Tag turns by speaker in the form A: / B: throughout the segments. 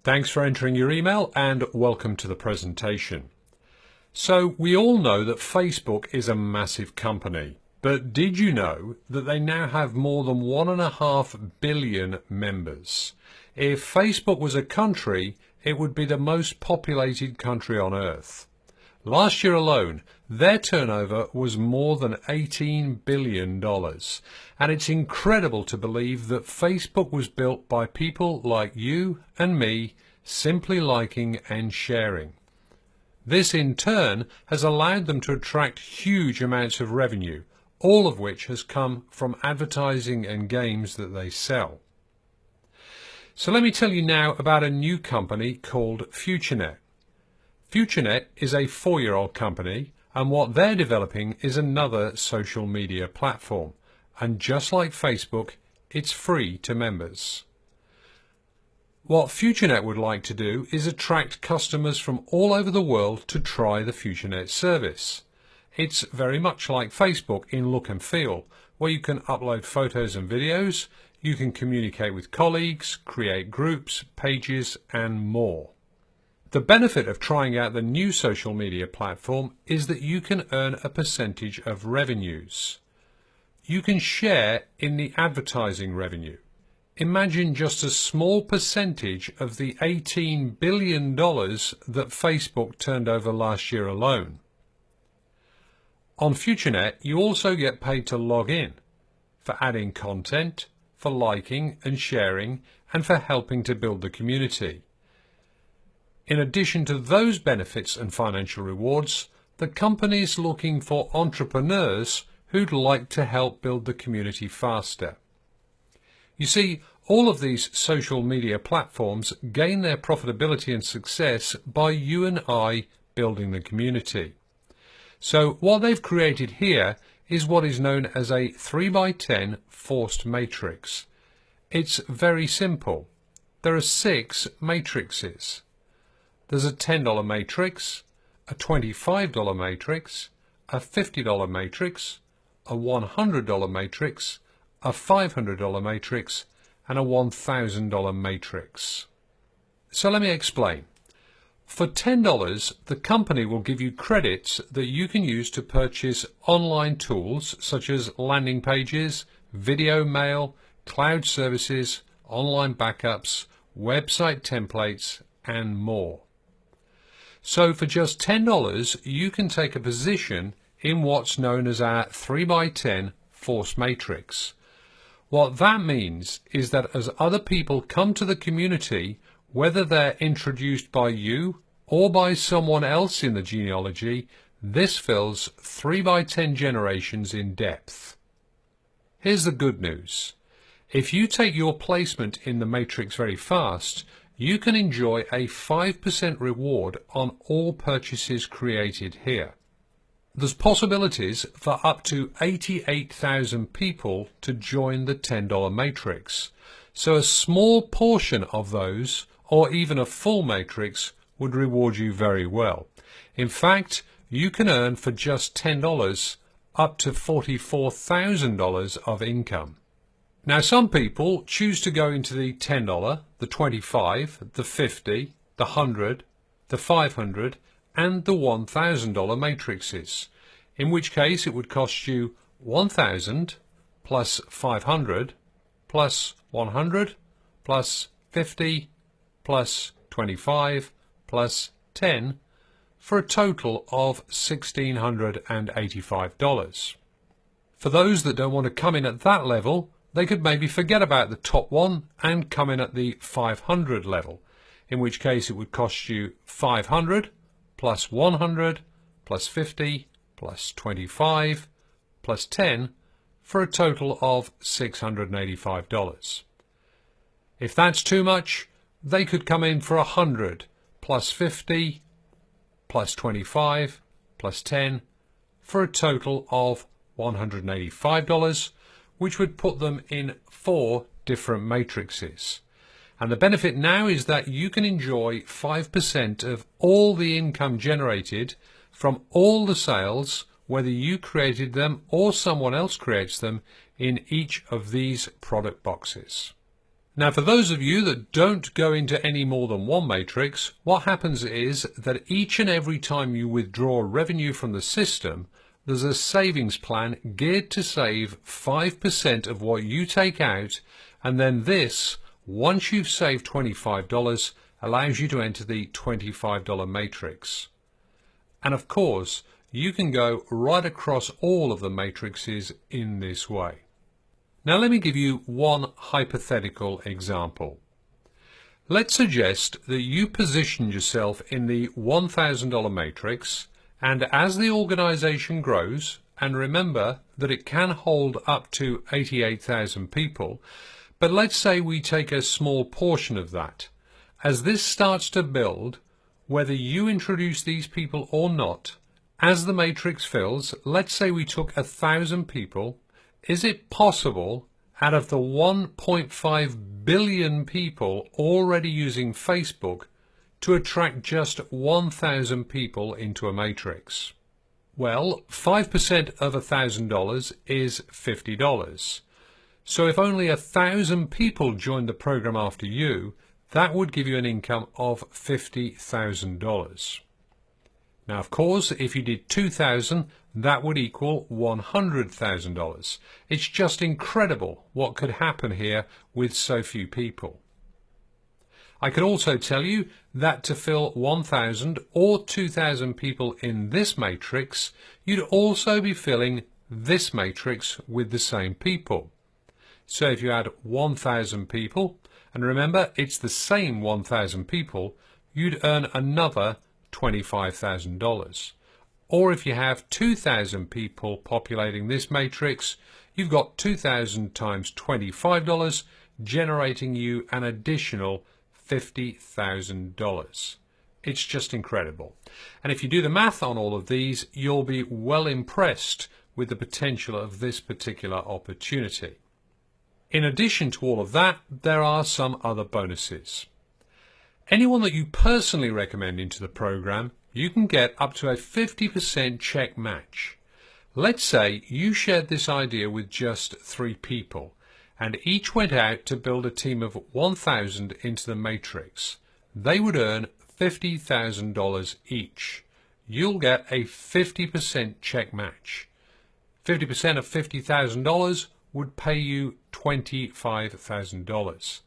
A: Thanks for entering your email and welcome to the presentation. So we all know that Facebook is a massive company, but did you know that they now have more than 1.5 billion members? If Facebook was a country, it would be the most populated country on earth. Last year alone, their turnover was more than $18 billion, and it's incredible to believe that Facebook was built by people like you and me, simply liking and sharing. This in turn has allowed them to attract huge amounts of revenue, all of which has come from advertising and games that they sell. So let me tell you now about a new company called FutureNet. FutureNet is a 4-year-old company, and what they're developing is another social media platform. And just like Facebook, it's free to members. What FutureNet would like to do is attract customers from all over the world to try the FutureNet service. It's very much like Facebook in look and feel, where you can upload photos and videos, you can communicate with colleagues, create groups, pages, and more. The benefit of trying out the new social media platform is that you can earn a percentage of revenues. You can share in the advertising revenue. Imagine just a small percentage of the $18 billion that Facebook turned over last year alone. On FutureNet, you also get paid to log in, for adding content, for liking and sharing, and for helping to build the community. In addition to those benefits and financial rewards, the company is looking for entrepreneurs who'd like to help build the community faster. You see, all of these social media platforms gain their profitability and success by you and I building the community. So what they've created here is what is known as a 3x10 forced matrix. It's very simple. There are 6 matrices. There's a $10 matrix, a $25 matrix, a $50 matrix, a $100 matrix, a $500 matrix, and a $1,000 matrix. So let me explain. For $10, the company will give you credits that you can use to purchase online tools such as landing pages, video mail, cloud services, online backups, website templates, and more. So for just $10, you can take a position in what's known as our 3x10 force matrix. What that means is that as other people come to the community, whether they're introduced by you or by someone else in the genealogy, this fills 3x10 generations in depth. Here's the good news. If you take your placement in the matrix very fast, you can enjoy a 5% reward on all purchases created here. There's possibilities for up to 88,000 people to join the $10 matrix, so a small portion of those, or even a full matrix, would reward you very well. In fact, you can earn for just $10 up to $44,000 of income. Now some people choose to go into the $10, the $25, the $50, the $100, the $500 and the $1,000 matrices, in which case it would cost you $1,000 plus $500 plus $100 plus $50 plus $25 plus $10 for a total of $1,685. For those that don't want to come in at that level, they could maybe forget about the top one and come in at the 500 level, in which case it would cost you $500 plus $100 plus $50 plus $25 plus $10 for a total of $685. If that's too much, they could come in for $100 plus $50 plus $25 plus $10 for a total of $185, which would put them in 4 different matrices. And the benefit now is that you can enjoy 5% of all the income generated from all the sales, whether you created them or someone else creates them, in each of these product boxes. Now, for those of you that don't go into any more than one matrix, what happens is that each and every time you withdraw revenue from the system, there's a savings plan geared to save 5% of what you take out, and then this, once you've saved $25, allows you to enter the $25 matrix. And of course, you can go right across all of the matrices in this way. Now let me give you one hypothetical example. Let's suggest that you position yourself in the $1,000 matrix, and as the organization grows, and remember that it can hold up to 88,000 people, but let's say we take a small portion of that. As this starts to build, whether you introduce these people or not, as the matrix fills, let's say we took 1,000 people, is it possible out of the 1.5 billion people already using Facebook to attract just 1,000 people into a matrix? Well, 5% of $1,000 is $50. So if only 1,000 people joined the program after you, that would give you an income of $50,000. Now, of course, if you did 2,000, that would equal $100,000. It's just incredible what could happen here with so few people. I could also tell you that to fill 1,000 or 2,000 people in this matrix, you'd also be filling this matrix with the same people. So if you add 1,000 people, and remember it's the same 1,000 people, you'd earn another $25,000. Or if you have 2,000 people populating this matrix, you've got 2,000 times $25, generating you an additional $50,000. It's just incredible. And if you do the math on all of these, you'll be well impressed with the potential of this particular opportunity. In addition to all of that, there are some other bonuses. Anyone that you personally recommend into the program, you can get up to a 50% check match. Let's say you shared this idea with just 3 people and each went out to build a team of 1,000 into the matrix. They would earn $50,000 each. You'll get a 50% check match. 50% of $50,000 would pay you $25,000.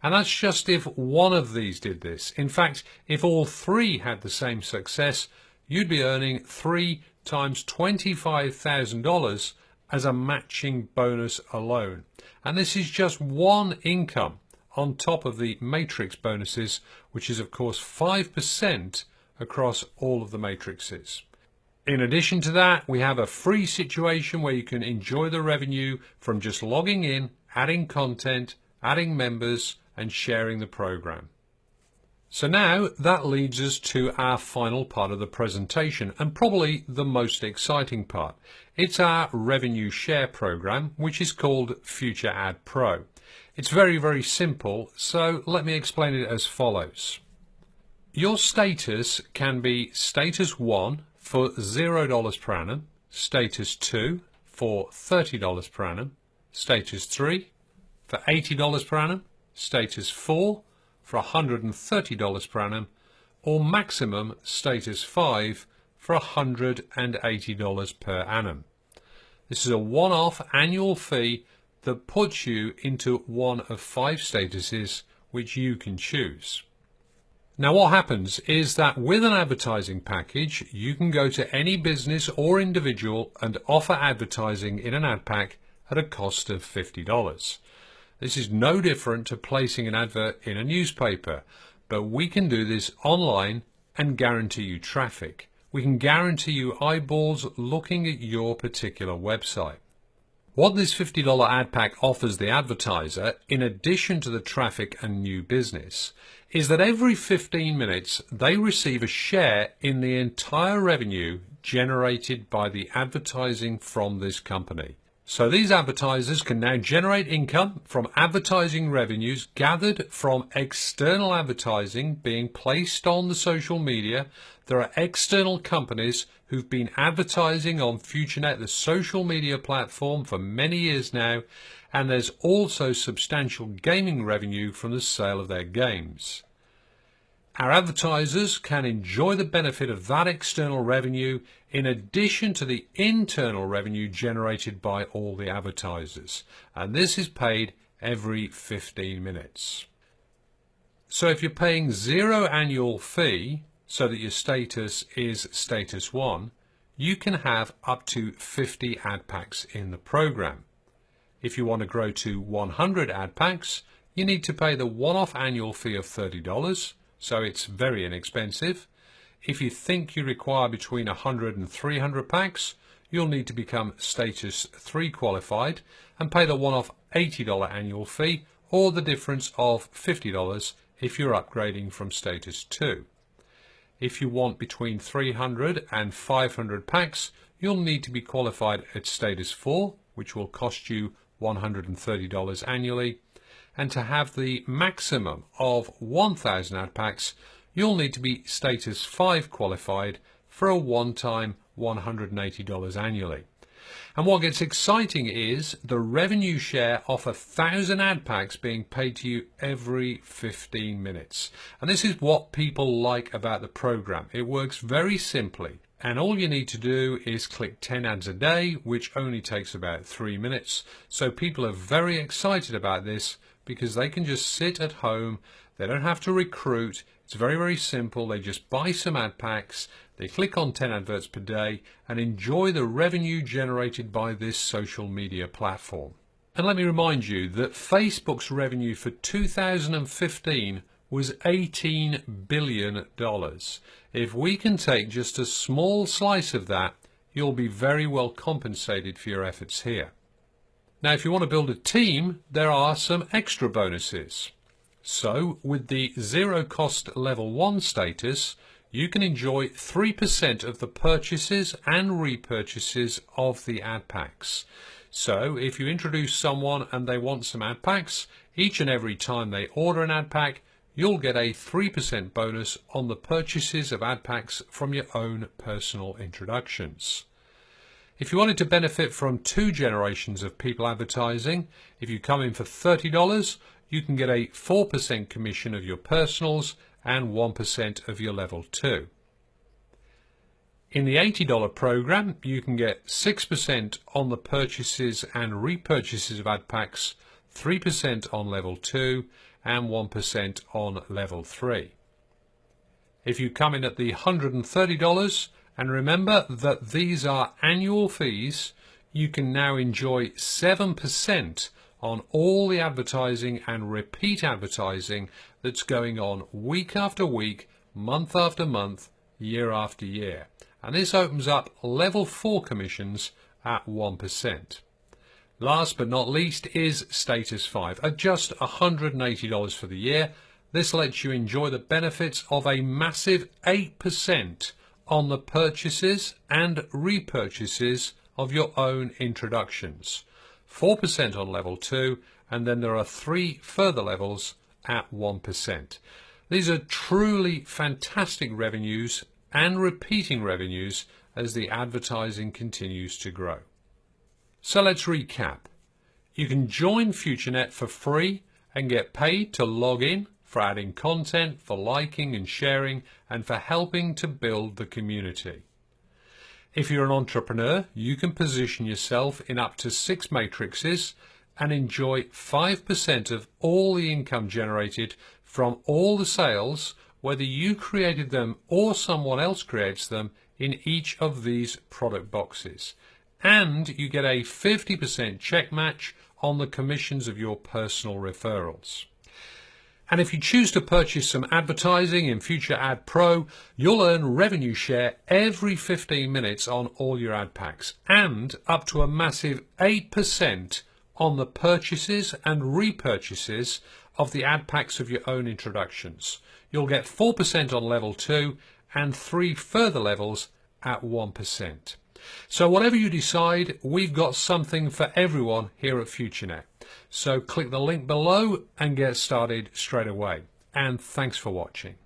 A: And that's just if one of these did this. In fact, if all 3 had the same success, you'd be earning 3 times $25,000 as a matching bonus alone. And this is just one income on top of the matrix bonuses, which is of course 5% across all of the matrices. In addition to that, we have a free situation where you can enjoy the revenue from just logging in, adding content, adding members, and sharing the program. So now that leads us to our final part of the presentation, and probably the most exciting part. It's our revenue share program, which is called FutureAd Pro. It's very, very simple, so let me explain it as follows. Your status can be status 1 for $0 per annum, status 2 for $30 per annum, status 3 for $80 per annum, status 4 for $130 per annum, or maximum status 5 for $180 per annum. This is a one-off annual fee that puts you into one of 5 statuses which you can choose. Now what happens is that with an advertising package, you can go to any business or individual and offer advertising in an ad pack at a cost of $50. This is no different to placing an advert in a newspaper, but we can do this online and guarantee you traffic. We can guarantee you eyeballs looking at your particular website. What this $50 ad pack offers the advertiser, in addition to the traffic and new business, is that every 15 minutes they receive a share in the entire revenue generated by the advertising from this company. So these advertisers can now generate income from advertising revenues gathered from external advertising being placed on the social media. There are external companies who've been advertising on FutureNet, the social media platform, for many years now, and there's also substantial gaming revenue from the sale of their games. Our advertisers can enjoy the benefit of that external revenue in addition to the internal revenue generated by all the advertisers, and this is paid every 15 minutes. So if you're paying 0 annual fee so that your status is status 1, you can have up to 50 ad packs in the program. If you want to grow to 100 ad packs, you need to pay the one-off annual fee of $30, so it's very inexpensive. If you think you require between 100 and 300 packs, you'll need to become status 3 qualified and pay the one-off $80 annual fee, or the difference of $50 if you're upgrading from status 2. If you want between 300 and 500 packs, you'll need to be qualified at status 4, which will cost you $130 annually. And to have the maximum of 1,000 ad packs, you'll need to be status 5 qualified for a one-time $180 annually. And what gets exciting is the revenue share of 1,000 ad packs being paid to you every 15 minutes. And this is what people like about the program. It works very simply. And all you need to do is click 10 ads a day, which only takes about 3 minutes. So people are very excited about this because they can just sit at home. They don't have to recruit. It's very, very simple. They just buy some ad packs. They click on 10 adverts per day and enjoy the revenue generated by this social media platform. And let me remind you that Facebook's revenue for 2015 was $18 billion. If we can take just a small slice of that, you'll be very well compensated for your efforts here. Now, if you want to build a team, there are some extra bonuses. So, with the zero cost level 1 status, you can enjoy 3% of the purchases and repurchases of the ad packs. So, if you introduce someone and they want some ad packs, each and every time they order an ad pack, you'll get a 3% bonus on the purchases of ad packs from your own personal introductions. If you wanted to benefit from 2 generations of people advertising, if you come in for $30, you can get a 4% commission of your personals and 1% of your level 2. In the $80 program, you can get 6% on the purchases and repurchases of ad packs, 3% on level 2, and 1% on level 3. If you come in at the $130, and remember that these are annual fees, you can now enjoy 7% on all the advertising and repeat advertising that's going on week after week, month after month, year after year. And this opens up level 4 commissions at 1%. Last but not least is status 5 at just $180 for the year. This lets you enjoy the benefits of a massive 8% on the purchases and repurchases of your own introductions, 4% on level 2, and then there are 3 further levels at 1%. These are truly fantastic revenues and repeating revenues as the advertising continues to grow. So let's recap. You can join FutureNet for free and get paid to log in, for adding content, for liking and sharing, and for helping to build the community. If you're an entrepreneur, you can position yourself in up to 6 matrices and enjoy 5% of all the income generated from all the sales, whether you created them or someone else creates them, in each of these product boxes. And you get a 50% check match on the commissions of your personal referrals. And if you choose to purchase some advertising in FutureAd Pro, you'll earn revenue share every 15 minutes on all your ad packs, and up to a massive 8% on the purchases and repurchases of the ad packs of your own introductions. You'll get 4% on level 2 and 3 further levels at 1%. So whatever you decide, we've got something for everyone here at FutureNet. So click the link below and get started straight away. And thanks for watching.